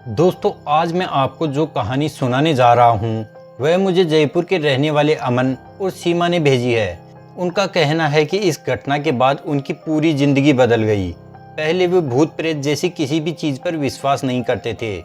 दोस्तों, आज मैं आपको जो कहानी सुनाने जा रहा हूँ वह मुझे जयपुर के रहने वाले अमन और सीमा ने भेजी है। उनका कहना है कि इस घटना के बाद उनकी पूरी जिंदगी बदल गई। पहले वे भूत प्रेत जैसी किसी भी चीज़ पर विश्वास नहीं करते थे,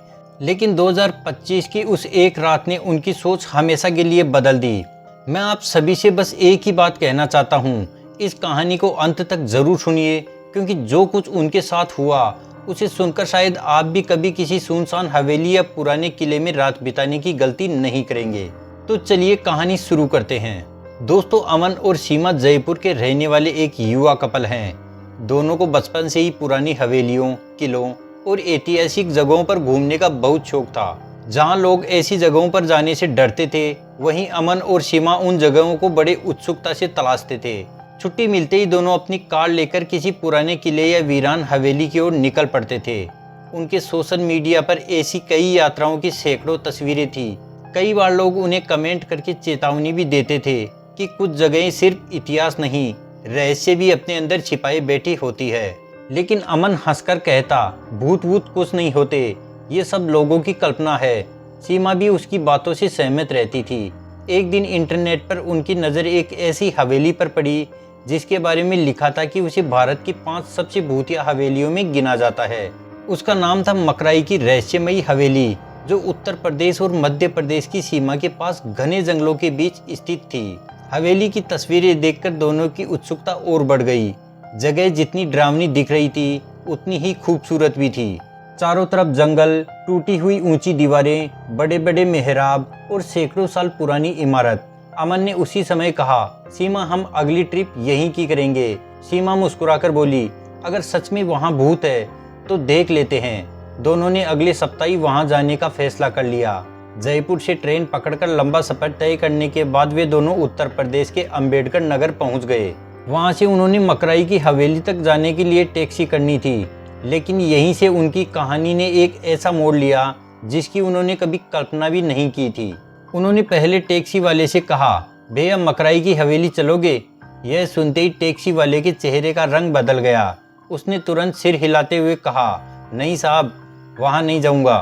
लेकिन 2025 की उस एक रात ने उनकी सोच हमेशा के लिए बदल दी। मैं आप सभी से बस एक ही बात कहना चाहता हूँ, इस कहानी को अंत तक ज़रूर सुनिए, क्योंकि जो कुछ उनके साथ हुआ उसे सुनकर शायद आप भी कभी किसी सुनसान हवेली या पुराने किले में रात बिताने की गलती नहीं करेंगे। तो चलिए कहानी शुरू करते हैं। दोस्तों, अमन और सीमा जयपुर के रहने वाले एक युवा कपल हैं। दोनों को बचपन से ही पुरानी हवेलियों, किलों और ऐतिहासिक जगहों पर घूमने का बहुत शौक था। जहां लोग ऐसी जगहों पर जाने से डरते थे, वहीं अमन और सीमा उन जगहों को बड़े उत्सुकता से तलाशते थे। छुट्टी मिलते ही दोनों अपनी कार लेकर किसी पुराने किले या वीरान हवेली की ओर निकल पड़ते थे। उनके सोशल मीडिया पर ऐसी कई यात्राओं की सैकड़ों तस्वीरें थी। कई बार लोग उन्हें कमेंट करके चेतावनी भी देते थे कि कुछ जगहें सिर्फ इतिहास नहीं, रहस्य भी अपने अंदर छिपाए बैठी होती है। लेकिन अमन हंसकर कहता, भूत वूत कुछ नहीं होते, ये सब लोगों की कल्पना है। सीमा भी उसकी बातों से सहमत रहती थी। एक दिन इंटरनेट पर उनकी नज़र एक ऐसी हवेली पर पड़ी जिसके बारे में लिखा था कि उसे भारत की 5 सबसे भूतिया हवेलियों में गिना जाता है। उसका नाम था मकराई की रहस्यमयी हवेली, जो उत्तर प्रदेश और मध्य प्रदेश की सीमा के पास घने जंगलों के बीच स्थित थी। हवेली की तस्वीरें देखकर दोनों की उत्सुकता और बढ़ गई। जगह जितनी डरावनी दिख रही थी, उतनी ही खूबसूरत भी थी। चारों तरफ जंगल, टूटी हुई ऊंची दीवारें, बड़े बड़े मेहराब और सैकड़ों साल पुरानी इमारत। अमन ने उसी समय कहा, सीमा, हम अगली ट्रिप यहीं की करेंगे। सीमा मुस्कुराकर बोली, अगर सच में वहाँ भूत है तो देख लेते हैं। दोनों ने अगले सप्ताह ही वहाँ जाने का फैसला कर लिया। जयपुर से ट्रेन पकड़कर लंबा सफर तय करने के बाद वे दोनों उत्तर प्रदेश के अंबेडकर नगर पहुँच गए। वहाँ से उन्होंने मकराई की हवेली तक जाने के लिए टैक्सी करनी थी, लेकिन यहीं से उनकी कहानी ने एक ऐसा मोड़ लिया जिसकी उन्होंने कभी कल्पना भी नहीं की थी। उन्होंने पहले टैक्सी वाले से कहा, भैया मकराई की हवेली चलोगे? यह सुनते ही टैक्सी वाले के चेहरे का रंग बदल गया। उसने तुरंत सिर हिलाते हुए कहा, नहीं साहब, वहाँ नहीं जाऊँगा।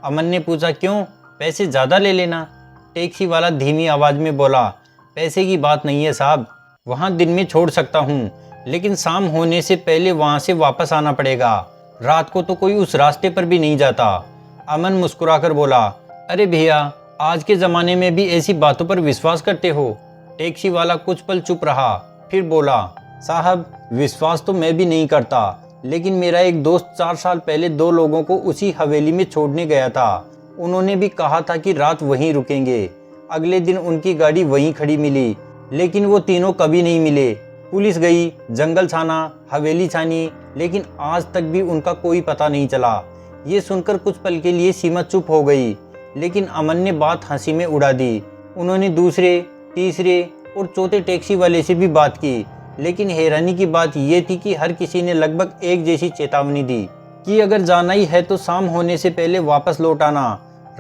अमन ने पूछा, क्यों? पैसे ज़्यादा ले लेना। टैक्सी वाला धीमी आवाज़ में बोला, पैसे की बात नहीं है साहब, वहाँ दिन में छोड़ सकता हूँ, लेकिन शाम होने से पहले वहाँ से वापस आना पड़ेगा। रात को तो कोई उस रास्ते पर भी नहीं जाता। अमन मुस्कुराकर बोला, अरे भैया, आज के ज़माने में भी ऐसी बातों पर विश्वास करते हो? टैक्सी वाला कुछ पल चुप रहा, फिर बोला, साहब, विश्वास तो मैं भी नहीं करता, लेकिन मेरा एक दोस्त 4 साल पहले 2 लोगों को उसी हवेली में छोड़ने गया था। उन्होंने भी कहा था कि रात वहीं रुकेंगे। अगले दिन उनकी गाड़ी वहीं खड़ी मिली, लेकिन वो तीनों कभी नहीं मिले। पुलिस गई, जंगल छाना, हवेली छानी, लेकिन आज तक भी उनका कोई पता नहीं चला। ये सुनकर कुछ पल के लिए सीमा चुप हो गई, लेकिन अमन ने बात हंसी में उड़ा दी। उन्होंने दूसरे, तीसरे और चौथे टैक्सी वाले से भी बात की, लेकिन हैरानी की बात यह थी कि हर किसी ने लगभग एक जैसी चेतावनी दी कि अगर जाना ही है तो शाम होने से पहले वापस लौट आना।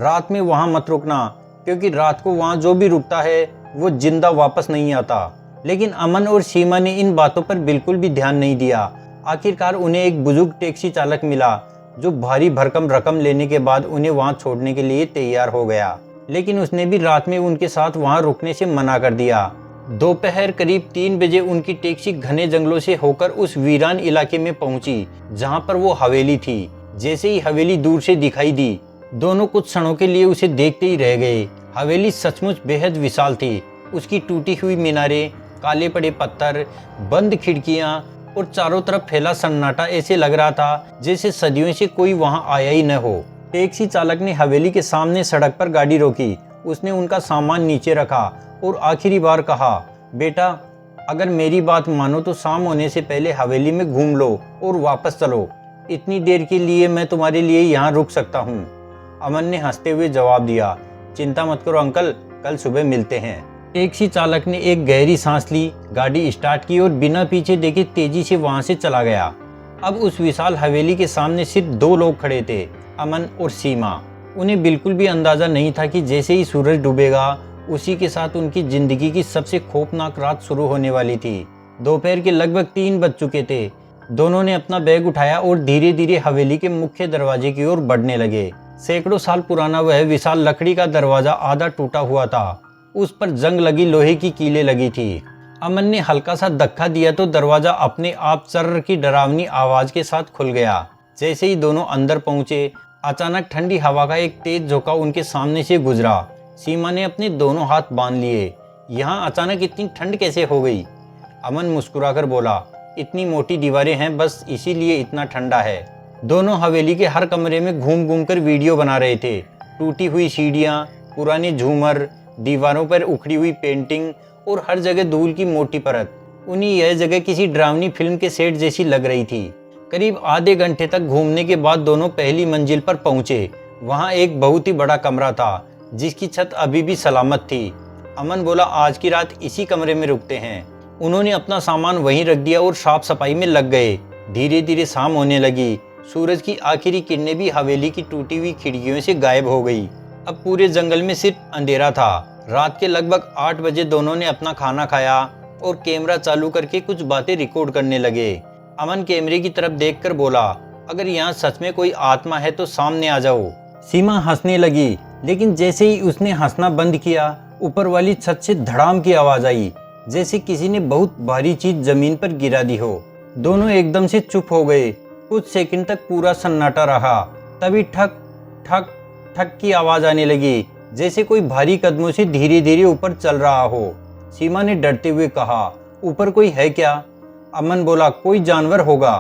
रात में वहाँ मत रुकना, क्योंकि रात को वहाँ जो भी रुकता है वो जिंदा वापस नहीं आता। लेकिन अमन और सीमा ने इन बातों पर बिल्कुल भी ध्यान नहीं दिया। आखिरकार उन्हें एक बुजुर्ग टैक्सी चालक मिला, जो भारी भरकम रकम लेने के बाद उन्हें वहां छोड़ने के लिए तैयार हो गया, लेकिन उसने भी रात में उनके साथ वहां रुकने से मना कर दिया। दोपहर करीब 3 बजे उनकी टैक्सी घने जंगलों से होकर उस वीरान इलाके में पहुंची जहां पर वो हवेली थी। जैसे ही हवेली दूर से दिखाई दी, दोनों कुछ क्षणों के लिए उसे देखते ही रह गए। हवेली सचमुच बेहद विशाल थी। उसकी टूटी हुई मीनारें, काले पड़े पत्थर, बंद खिड़कियां और चारों तरफ फैला सन्नाटा ऐसे लग रहा था जैसे सदियों से कोई वहां आया ही न हो। टैक्सी चालक ने हवेली के सामने सड़क पर गाड़ी रोकी। उसने उनका सामान नीचे रखा और आखिरी बार कहा, बेटा, अगर मेरी बात मानो तो शाम होने से पहले हवेली में घूम लो और वापस चलो। इतनी देर के लिए मैं तुम्हारे लिए यहाँ रुक सकता हूँ। अमन ने हंसते हुए जवाब दिया, चिंता मत करो अंकल, कल सुबह मिलते हैं। टैक्सी चालक ने एक गहरी सांस ली, गाड़ी स्टार्ट की और बिना पीछे देखे तेजी से वहां से चला गया। अब उस विशाल हवेली के सामने सिर्फ 2 लोग खड़े थे, अमन और सीमा। उन्हें बिल्कुल भी अंदाजा नहीं था कि जैसे ही सूरज डूबेगा, उसी के साथ उनकी जिंदगी की सबसे खौफनाक रात शुरू होने वाली थी। दोपहर के लगभग 3 बज चुके थे। दोनों ने अपना बैग उठाया और धीरे धीरे हवेली के मुख्य दरवाजे की ओर बढ़ने लगे। सैकड़ों साल पुराना वह विशाल लकड़ी का दरवाजा आधा टूटा हुआ था। उस पर जंग लगी लोहे की कीलें लगी थी। अमन ने हल्का सा धक्का दिया तो दरवाजा अपने आप चर्र की डरावनी आवाज के साथ खुल गया। जैसे ही दोनों अंदर पहुंचे, अचानक ठंडी हवा का एक तेज झोंका उनके सामने से गुजरा। सीमा ने अपने दोनों हाथ बांध लिए। यहाँ अचानक इतनी ठंड कैसे हो गई? अमन मुस्कुराकर बोला, इतनी मोटी दीवारें हैं, बस इसीलिए इतना ठंडा है। दोनों हवेली के हर कमरे में घूम घूम कर वीडियो बना रहे थे। टूटी हुई सीढ़ियाँ, पुराने झूमर, दीवारों पर उखड़ी हुई पेंटिंग और हर जगह धूल की मोटी परत। उन्हें यह जगह किसी डरावनी फिल्म के सेट जैसी लग रही थी। करीब आधे घंटे तक घूमने के बाद दोनों पहली मंजिल पर पहुंचे। वहां एक बहुत ही बड़ा कमरा था, जिसकी छत अभी भी सलामत थी। अमन बोला, आज की रात इसी कमरे में रुकते हैं। उन्होंने अपना सामान वहीं रख दिया और साफ सफाई में लग गए। धीरे धीरे शाम होने लगी। सूरज की आखिरी किरणें भी हवेली की टूटी हुई खिड़कियों से गायब हो गई। अब पूरे जंगल में सिर्फ अंधेरा था। रात के लगभग 8 बजे दोनों ने अपना खाना खाया और कैमरा चालू करके कुछ बातें रिकॉर्ड करने लगे। अमन कैमरे की तरफ देखकर बोला, अगर यहाँ सच में कोई आत्मा है तो सामने आ जाओ। सीमा हंसने लगी, लेकिन जैसे ही उसने हंसना बंद किया, ऊपर वाली छत से धड़ाम की आवाज आई, जैसे किसी ने बहुत भारी चीज जमीन पर गिरा दी हो। दोनों एकदम से चुप हो गए। कुछ सेकंड तक पूरा सन्नाटा रहा। तभी ठक ठक ठक की आवाज आने लगी, जैसे कोई भारी कदमों से धीरे धीरे ऊपर चल रहा हो। सीमा ने डरते हुए कहा, ऊपर कोई है क्या? अमन बोला, कोई जानवर होगा।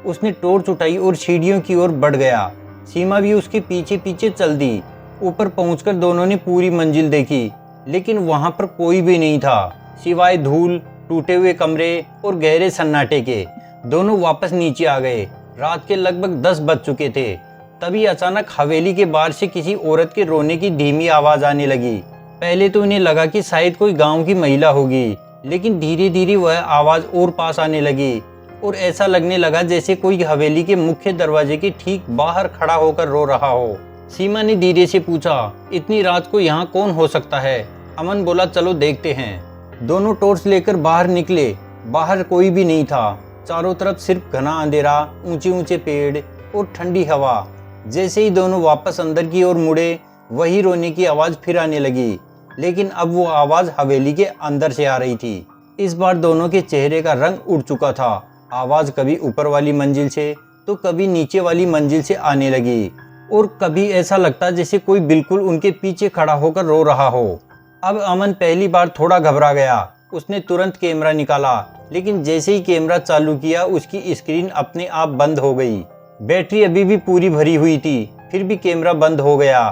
उसने टॉर्च उठाई और सीढ़ियों की ओर बढ़ गया। सीमा भी उसके पीछे पीछे चल दी। ऊपर पहुंचकर दोनों ने पूरी मंजिल देखी, लेकिन वहां पर कोई भी नहीं था, सिवाय धूल, टूटे हुए कमरे और गहरे सन्नाटे के। दोनों वापस नीचे आ गए। रात के लगभग 10 बज चुके थे। तभी अचानक हवेली के बाहर से किसी औरत के रोने की धीमी आवाज आने लगी। पहले तो उन्हें लगा कि शायद कोई गांव की महिला होगी, लेकिन धीरे धीरे वह आवाज और पास आने लगी और ऐसा लगने लगा जैसे कोई हवेली के मुख्य दरवाजे के ठीक बाहर खड़ा होकर रो रहा हो। सीमा ने धीरे से पूछा, इतनी रात को यहाँ कौन हो सकता है? अमन बोला, चलो देखते हैं। दोनों टॉर्च लेकर बाहर निकले। बाहर कोई भी नहीं था। चारों तरफ सिर्फ घना अंधेरा, ऊंचे ऊंचे पेड़ और ठंडी हवा। जैसे ही दोनों वापस अंदर की ओर मुड़े, वही रोने की आवाज फिर आने लगी, लेकिन अब वो आवाज हवेली के अंदर से आ रही थी। इस बार दोनों के चेहरे का रंग उड़ चुका था। आवाज कभी ऊपर वाली मंजिल से तो कभी नीचे वाली मंजिल से आने लगी, और कभी ऐसा लगता जैसे कोई बिल्कुल उनके पीछे खड़ा होकर रो रहा हो। अब अमन पहली बार थोड़ा घबरा गया। उसने तुरंत कैमरा निकाला, लेकिन जैसे ही कैमरा चालू किया, उसकी स्क्रीन अपने आप बंद हो गई। बैटरी अभी भी पूरी भरी हुई थी, फिर भी कैमरा बंद हो गया।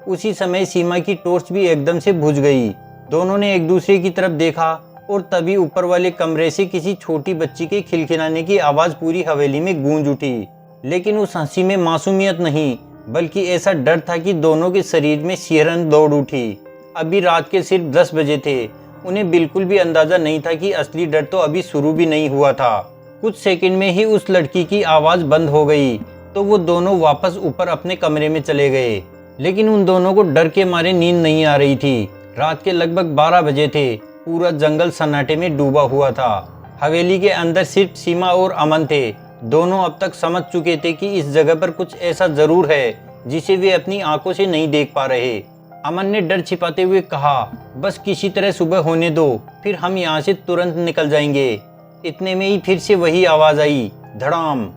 उसी समय सीमा की टॉर्च भी एकदम से बुझ गई। दोनों ने एक दूसरे की तरफ देखा और तभी ऊपर वाले कमरे से किसी छोटी बच्ची के खिलखिलाने की आवाज पूरी हवेली में गूंज उठी। लेकिन उस हंसी में मासूमियत नहीं, बल्कि ऐसा डर था कि दोनों के शरीर में सिहरन दौड़ उठी। अभी रात के सिर्फ 10 बजे थे। उन्हें बिल्कुल भी अंदाजा नहीं था कि असली डर तो अभी शुरू भी नहीं हुआ था। कुछ सेकंड में ही उस लड़की की आवाज बंद हो गई, तो वो दोनों वापस ऊपर अपने कमरे में चले गए। लेकिन उन दोनों को डर के मारे नींद नहीं आ रही थी। रात के लगभग 12 बजे थे। पूरा जंगल सन्नाटे में डूबा हुआ था। हवेली के अंदर सिर्फ सीमा और अमन थे। दोनों अब तक समझ चुके थे कि इस जगह पर कुछ ऐसा जरूर है जिसे वे अपनी आंखों से नहीं देख पा रहे। अमन ने डर छिपाते हुए कहा, बस किसी तरह सुबह होने दो, फिर हम यहाँ से तुरंत निकल जाएंगे। इतने में ही फिर से वही आवाज आई, धड़ाम।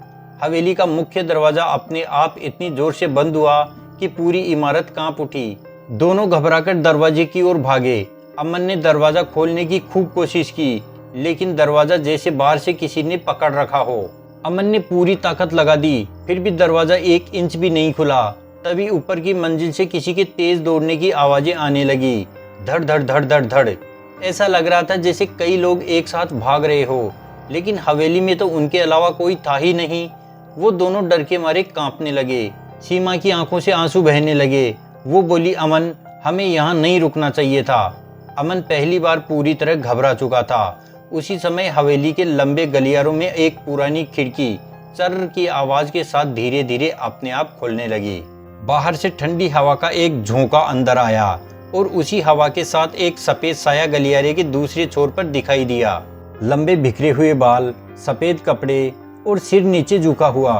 हवेली का मुख्य दरवाजा अपने आप इतनी जोर से बंद हुआ कि पूरी इमारत कांप उठी। दोनों घबराकर दरवाजे की ओर भागे। अमन ने दरवाजा खोलने की खूब कोशिश की, लेकिन दरवाजा जैसे बाहर से किसी ने पकड़ रखा हो। अमन ने पूरी ताकत लगा दी, फिर भी दरवाजा 1 इंच भी नहीं खुला। तभी ऊपर की मंजिल से किसी के तेज दौड़ने की आवाजें आने लगी, धड़ धड़ धड़ धड़ धड़। ऐसा लग रहा था जैसे कई लोग एक साथ भाग रहे हो, लेकिन हवेली में तो उनके अलावा कोई था ही नहीं। वो दोनों डर के मारे कांपने लगे। सीमा की आंखों से आंसू बहने लगे। वो बोली, अमन, हमें यहाँ नहीं रुकना चाहिए था। अमन पहली बार पूरी तरह घबरा चुका था। उसी समय हवेली के लंबे गलियारों में एक पुरानी खिड़की चर्र की आवाज के साथ धीरे धीरे अपने आप खुलने लगी। बाहर से ठंडी हवा का एक झोंका अंदर आया और उसी हवा के साथ एक सफेद साया गलियारे के दूसरे छोर पर दिखाई दिया। लंबे बिखरे हुए बाल, सफेद कपड़े और सिर नीचे झुका हुआ।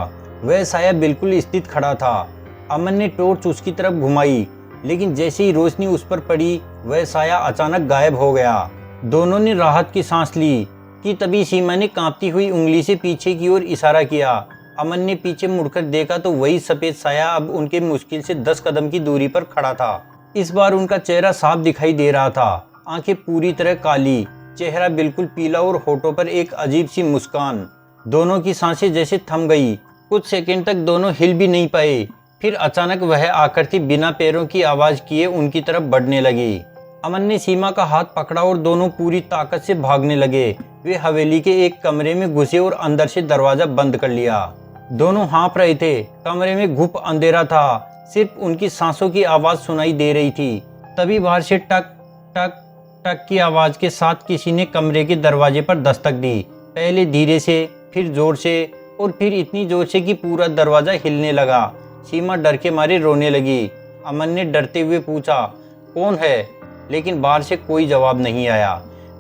वह साया बिल्कुल स्थिर खड़ा था। अमन ने टॉर्च उसकी तरफ घुमाई, लेकिन जैसे ही रोशनी उस पर पड़ी वह साया अचानक गायब हो गया। दोनों ने राहत की सांस ली कि तभी सीमा ने कांपती हुई उंगली से पीछे की ओर इशारा किया। अमन ने पीछे मुड़कर देखा तो वही सफेद साया अब उनके मुश्किल से 10 कदम की दूरी पर खड़ा था। इस बार उनका चेहरा साफ दिखाई दे रहा था, आंखें पूरी तरह काली, चेहरा बिल्कुल पीला और होठों पर एक अजीब सी मुस्कान। दोनों की सांसें जैसे थम गई। कुछ सेकंड तक दोनों हिल भी नहीं पाए। फिर अचानक वह आकृति बिना पैरों की आवाज किए उनकी तरफ बढ़ने लगी। अमन ने सीमा का हाथ पकड़ा और दोनों पूरी ताकत से भागने लगे। वे हवेली के एक कमरे में घुसे और अंदर से दरवाजा बंद कर लिया। दोनों हाँफ रहे थे। कमरे में घुप अंधेरा था, सिर्फ उनकी सांसों की आवाज सुनाई दे रही थी। तभी बाहर से टक टक टक की आवाज के साथ किसी ने कमरे के दरवाजे पर दस्तक दी। पहले धीरे से, फिर जोर से और फिर इतनी जोर से कि पूरा दरवाजा हिलने लगा। सीमा डर के मारे रोने लगी। अमन ने डरते हुए पूछा, कौन है? लेकिन बाहर से कोई जवाब नहीं आया।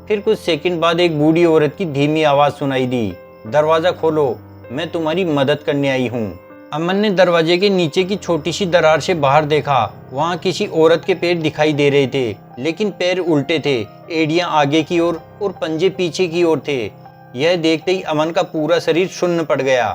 फिर कुछ सेकंड बाद एक बूढ़ी औरत की धीमी आवाज सुनाई दी, दरवाजा खोलो, मैं तुम्हारी मदद करने आई हूँ। अमन ने दरवाजे के नीचे की छोटी सी दरार से बाहर देखा। वहाँ किसी औरत के पैर दिखाई दे रहे थे, लेकिन पैर उल्टे थे, एड़ियाँ आगे की ओर और पंजे पीछे की ओर थे। यह देखते ही अमन का पूरा शरीर शून्य पड़ गया।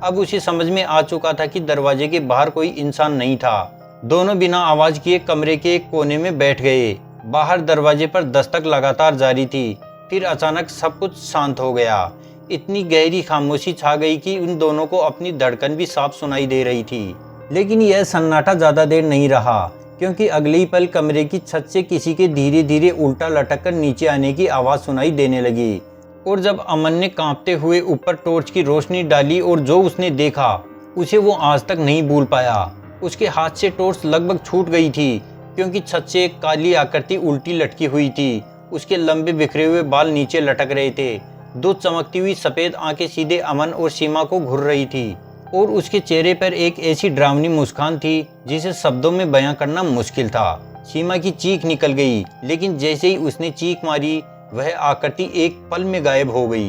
अब उसे समझ में आ चुका था कि दरवाजे के बाहर कोई इंसान नहीं था। दोनों बिना आवाज किए कमरे के एक कोने में बैठ गए। बाहर दरवाजे पर दस्तक लगातार जारी थी। फिर अचानक सब कुछ शांत हो गया। इतनी गहरी खामोशी छा गई कि उन दोनों को अपनी धड़कन भी साफ सुनाई दे रही थी। लेकिन यह सन्नाटा ज्यादा देर नहीं रहा, क्योंकि अगले ही पल कमरे की छत से किसी के धीरे धीरे उल्टा लटक कर नीचे आने की आवाज सुनाई देने लगी। और जब अमन ने कांपते हुए ऊपर टॉर्च की रोशनी डाली और जो उसने देखा उसे वो आज तक नहीं भूल पाया। उसके हाथ से टॉर्च लगभग छूट गई थी, क्योंकि छत से एक काली आकृति उल्टी लटकी हुई थी। उसके लंबे बिखरे हुए बाल नीचे लटक रहे थे। दो चमकती हुई सफेद आंखें सीधे अमन और सीमा को घूर रही थी, और उसके चेहरे पर एक ऐसी डरावनी मुस्कान थी जिसे शब्दों में बयां करना मुश्किल था। सीमा की चीख निकल गई, लेकिन जैसे ही उसने चीख मारी वह आकृति एक पल में गायब हो गई।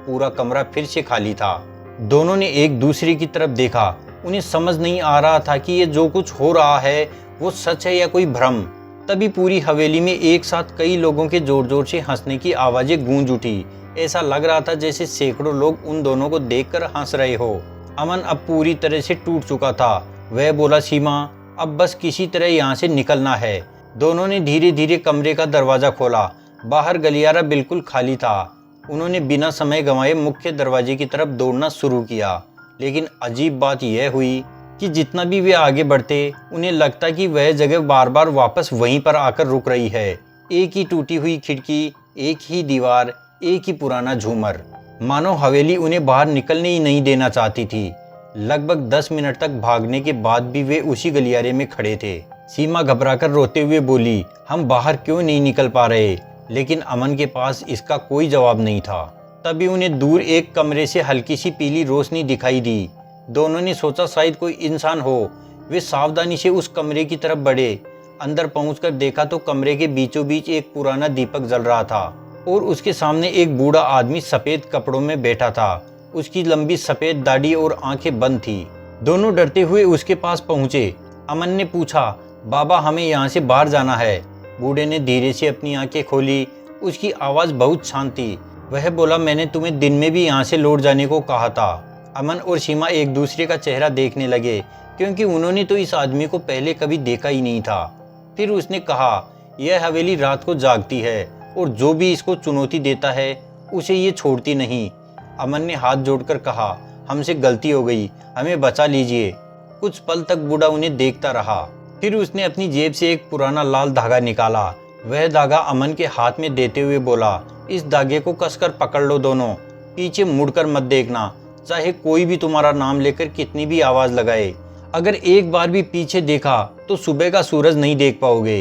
पूरा कमरा फिर से खाली था। दोनों ने एक दूसरे की तरफ देखा। उन्हें समझ नहीं आ रहा था कि ये जो कुछ हो रहा है वो सच है या कोई भ्रम। तभी पूरी हवेली में एक साथ कई लोगों के जोर जोर से हंसने की आवाजें गूंज उठी। ऐसा लग रहा था जैसे सैकड़ों लोग उन दोनों को देखकर हंस रहे हो। अमन अब पूरी तरह से टूट चुका था। वह बोला, सीमा, अब बस किसी तरह यहाँ से निकलना है। दोनों ने धीरे धीरे कमरे का दरवाजा खोला। बाहर गलियारा बिल्कुल खाली था। उन्होंने बिना समय गंवाए मुख्य दरवाजे की तरफ दौड़ना शुरू किया। लेकिन अजीब बात यह हुई कि जितना भी वे आगे बढ़ते उन्हें लगता कि वह जगह बार बार वापस वहीं पर आकर रुक रही है। एक ही टूटी हुई खिड़की, एक ही दीवार, एक ही पुराना झूमर। मानो हवेली उन्हें बाहर निकलने ही नहीं देना चाहती थी। लगभग 10 मिनट तक भागने के बाद भी वे उसी गलियारे में खड़े थे। सीमा घबराकर रोते हुए बोली, हम बाहर क्यों नहीं निकल पा रहे? लेकिन अमन के पास इसका कोई जवाब नहीं था। तभी उन्हें दूर एक कमरे से हल्की सी पीली रोशनी दिखाई दी। दोनों ने सोचा शायद कोई इंसान हो। वे सावधानी से उस कमरे की तरफ बढ़े। अंदर पहुंचकर देखा तो कमरे के बीचों बीच एक पुराना दीपक जल रहा था, और उसके सामने एक बूढ़ा आदमी सफेद कपड़ों में बैठा था। उसकी लंबी सफेद दाढ़ी और आंखें बंद थी। दोनों डरते हुए उसके पास पहुंचे। अमन ने पूछा, बाबा, हमें यहाँ से बाहर जाना है। बूढ़े ने धीरे से अपनी आंखें खोली। उसकी आवाज़ बहुत शांत थी। वह बोला, मैंने तुम्हें दिन में भी यहाँ से लौट जाने को कहा था। अमन और सीमा एक दूसरे का चेहरा देखने लगे, क्योंकि उन्होंने तो इस आदमी को पहले कभी देखा ही नहीं था। फिर उसने कहा, यह हवेली रात को जागती है और जो भी इसको चुनौती देता है उसे ये छोड़ती नहीं। अमन ने हाथ जोड़कर कहा, हमसे गलती हो गई, हमें बचा लीजिए। कुछ पल तक बूढ़ा उन्हें देखता रहा। फिर उसने अपनी जेब से एक पुराना लाल धागा निकाला। वह धागा अमन के हाथ में देते हुए बोला, इस धागे को कसकर पकड़ लो दोनों, पीछे मुड़कर मत देखना, चाहे कोई भी तुम्हारा नाम लेकर कितनी भी आवाज लगाए। अगर एक बार भी पीछे देखा तो सुबह का सूरज नहीं देख पाओगे।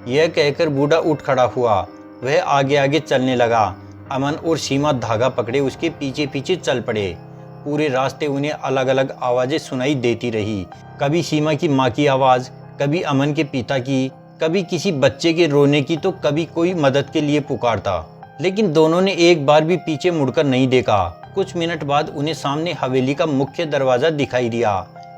यह कहकर बूढ़ा उठ खड़ा हुआ। वह आगे आगे चलने लगा। अमन और सीमा धागा पकड़े उसके पीछे पीछे चल पड़े। पूरे रास्ते उन्हें अलग अलग आवाजें सुनाई देती रही। कभी सीमा की माँ की आवाज़, कभी अमन के पिता की, कभी किसी बच्चे के रोने की, तो कभी कोई मदद के लिए पुकारता। लेकिन दोनों ने एक बार भी पीछे मुड़कर नहीं देखा। कुछ मिनट बाद उन्हें सामने हवेली का मुख्य दरवाज़ा दिखाई दिया।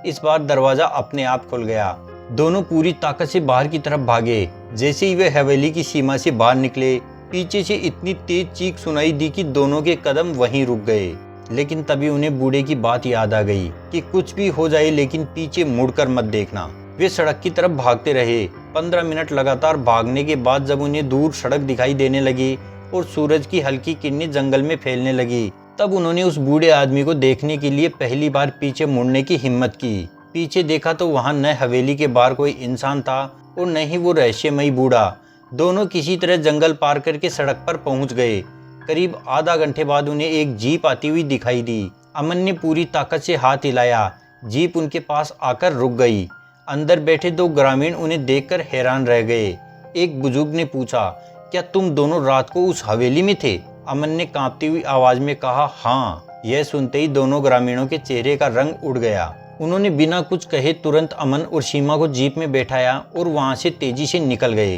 इस बार दरवाजा अपने आप खुल गया। दोनों पूरी ताकत से बाहर की तरफ भागे। जैसे ही वे हवेली की सीमा से बाहर निकले, पीछे से इतनी तेज चीख सुनाई दी कि दोनों के कदम वहीं रुक गए। लेकिन तभी उन्हें बूढ़े की बात याद आ गई कि कुछ भी हो जाए लेकिन पीछे मुड़कर मत देखना। वे सड़क की तरफ भागते रहे। 15 मिनट लगातार भागने के बाद जब उन्हें दूर सड़क दिखाई देने लगी और सूरज की हल्की किरणें जंगल में फैलने लगी, तब उन्होंने उस बूढ़े आदमी को देखने के लिए पहली बार पीछे मुड़ने की हिम्मत की। पीछे देखा तो वहां न हवेली के बाहर कोई इंसान था और न ही वो रहस्यमयी बूढ़ा। दोनों किसी तरह जंगल पार करके सड़क पर पहुंच गए। करीब आधा घंटे बाद उन्हें एक जीप आती हुई दिखाई दी। अमन ने पूरी ताकत से हाथ हिलाया। जीप उनके पास आकर रुक गई। अंदर बैठे दो ग्रामीण उन्हें देखकर हैरान रह गए। एक बुजुर्ग ने पूछा, क्या तुम दोनों रात को उस हवेली में थे? अमन ने कांपती हुई आवाज में कहा, हाँ। यह सुनते ही दोनों ग्रामीणों के चेहरे का रंग उड़ गया। उन्होंने बिना कुछ कहे तुरंत अमन और सीमा को जीप में बैठाया और वहां से तेजी से निकल गए।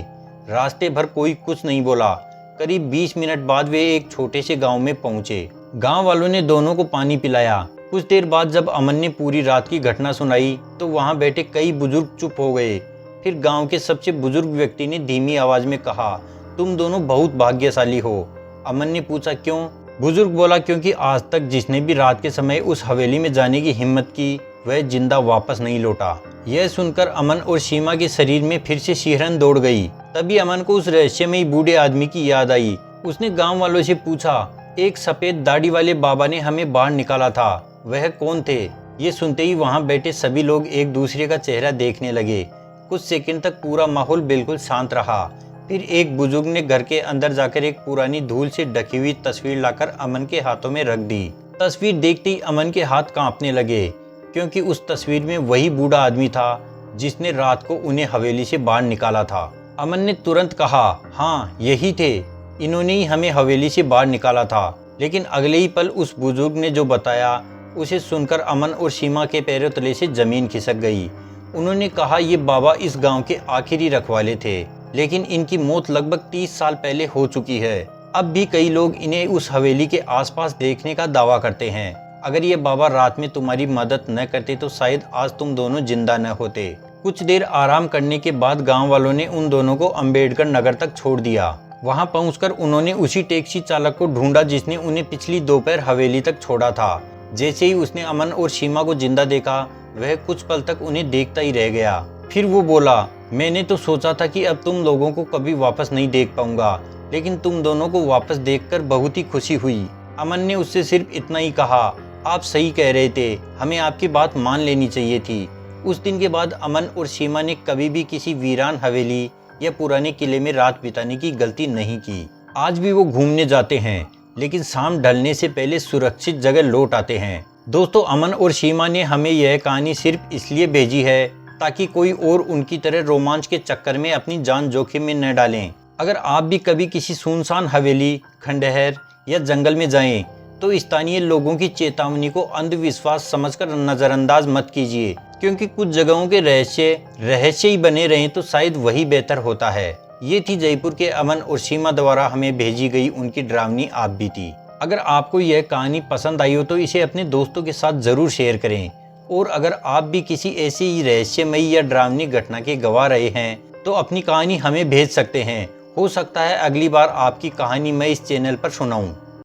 रास्ते भर कोई कुछ नहीं बोला। करीब 20 मिनट बाद वे एक छोटे से गांव में पहुंचे। गांव वालों ने दोनों को पानी पिलाया। कुछ देर बाद जब अमन ने पूरी रात की घटना सुनाई तो वहां बैठे कई बुजुर्ग चुप हो गए। फिर गांव के सबसे बुजुर्ग व्यक्ति ने धीमी आवाज में कहा, तुम दोनों बहुत भाग्यशाली हो। अमन ने पूछा, क्यों? बुजुर्ग बोला, क्योंकि आज तक जिसने भी रात के समय उस हवेली में जाने की हिम्मत की वह जिंदा वापस नहीं लौटा। यह सुनकर अमन और सीमा के शरीर में फिर से सिहरन दौड़ गई। तभी अमन को उस रहस्यमयी बूढ़े आदमी की याद आई। उसने गांव वालों से पूछा, एक सफेद दाढ़ी वाले बाबा ने हमें बाहर निकाला था, वह कौन थे? ये सुनते ही वहां बैठे सभी लोग एक दूसरे का चेहरा देखने लगे। कुछ सेकंड तक पूरा माहौल बिल्कुल शांत रहा। फिर एक बुजुर्ग ने घर के अंदर जाकर एक पुरानी धूल से ढकी हुई तस्वीर लाकर अमन के हाथों में रख दी। तस्वीर देखते ही अमन के हाथ कांपने लगे, क्योंकि उस तस्वीर में वही बूढ़ा आदमी था जिसने रात को उन्हें हवेली से बाहर निकाला था। अमन ने तुरंत कहा, हाँ यही थे, इन्होंने ही हमें हवेली से बाहर निकाला था। लेकिन अगले ही पल उस बुजुर्ग ने जो बताया उसे सुनकर अमन और सीमा के पैरों तले से जमीन खिसक गई। उन्होंने कहा, ये बाबा इस गांव के आखिरी रखवाले थे, लेकिन इनकी मौत लगभग 30 साल पहले हो चुकी है। अब भी कई लोग इन्हें उस हवेली के आसपास देखने का दावा करते हैं। अगर ये बाबा रात में तुम्हारी मदद न करते तो शायद आज तुम दोनों जिंदा न होते। कुछ देर आराम करने के बाद गांव वालों ने उन दोनों को अंबेडकर नगर तक छोड़ दिया। वहां पहुंचकर उन्होंने उसी टैक्सी चालक को ढूंढा जिसने उन्हें पिछली दोपहर हवेली तक छोड़ा था। जैसे ही उसने अमन और सीमा को जिंदा देखा, वह कुछ पल तक उन्हें देखता ही रह गया। फिर वो बोला, मैंने तो सोचा था कि अब तुम लोगों को कभी वापस नहीं देख पाऊंगा, लेकिन तुम दोनों को वापस देखकर बहुत ही खुशी हुई। अमन ने उससे सिर्फ इतना ही कहा, आप सही कह रहे थे, हमें आपकी बात मान लेनी चाहिए थी। उस दिन के बाद अमन और सीमा ने कभी भी किसी वीरान हवेली या पुराने किले में रात बिताने की गलती नहीं की। आज भी वो घूमने जाते हैं, लेकिन शाम ढलने से पहले सुरक्षित जगह लौट आते हैं। दोस्तों, अमन और सीमा ने हमें यह कहानी सिर्फ इसलिए भेजी है ताकि कोई और उनकी तरह रोमांच के चक्कर में अपनी जान जोखिम में न डालें। अगर आप भी कभी किसी सुनसान हवेली, खंडहर या जंगल में जाएं, तो स्थानीय लोगों की चेतावनी को अंधविश्वास समझकर नजरअंदाज मत कीजिए, क्योंकि कुछ जगहों के रहस्य ही बने रहें तो शायद वही बेहतर होता है। ये थी जयपुर के अमन और सीमा द्वारा हमें भेजी गई उनकी डरावनी आप बीती। अगर आपको यह कहानी पसंद आई हो तो इसे अपने दोस्तों के साथ जरूर शेयर करें। और अगर आप भी किसी ऐसी ही रहस्यमयी या डरावनी घटना के गवाह रहे हैं तो अपनी कहानी हमें भेज सकते हैं। हो सकता है अगली बार आपकी कहानी मैं इस चैनल पर सुनाऊं।